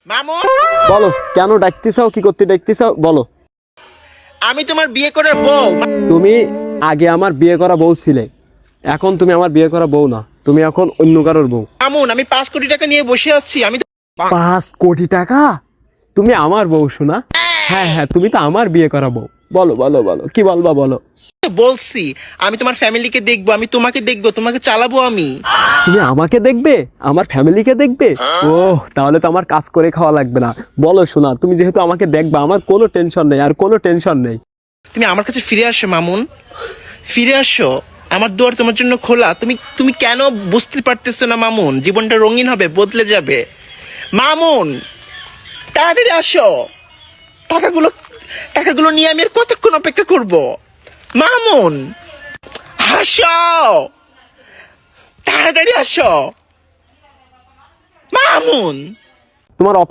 মামুন, বলো কেন ডাকতেছাও, কি করতে ডাকতেছাও বলো। আমি তোমার বিয়ে করার বউ। তুমি আগে আমার বিয়ে করা বউ ছিলে, এখন তুমি আমার বিয়ে করা বউ না, তুমি এখন অন্য কারোর বউ। মামুন, আমি 5 কোটি টাকা নিয়ে বসে আছি। আমি তো 5 কোটি টাকা? তুমি আমার বউ শোনা? হ্যাঁ হ্যাঁ, তুমি তো আমার বিয়ে করা বউ। বলো বলো বলো, কি বলবা বলো। বলছি আমি তোমার ফ্যামিলিকে দেখবো, আমি তোমাকে দেখবো, তোমাকে চালাবো আমি। তুমি আমাকে দেখবে, আমার ফ্যামিলিকে দেখবে? ও, তাহলে তো আমার কাজ করে খাওয়া লাগবে না। বলো শোনা, তুমি যেহেতু আমাকে দেখবা, আমার কোনো টেনশন নেই, আর কোনো টেনশন নেই। তুমি আমার কাছে ফিরে আসো মামুন, ফিরে আসো। আমার দুয়ার তোমার জন্য খোলা। তুমি তুমি কেন বুঝতে পারতেছো না মামুন? জীবনটা রঙিন হবে, বদলে যাবে। মামুন, তাড়াতাড়ি আসো। টাকাগুলো টাকাগুলো নিয়ে আমি আর কতক্ষণ অপেক্ষা করব? মামুন, আসো, তাড়াতাড়ি আসো মামুন। তোমার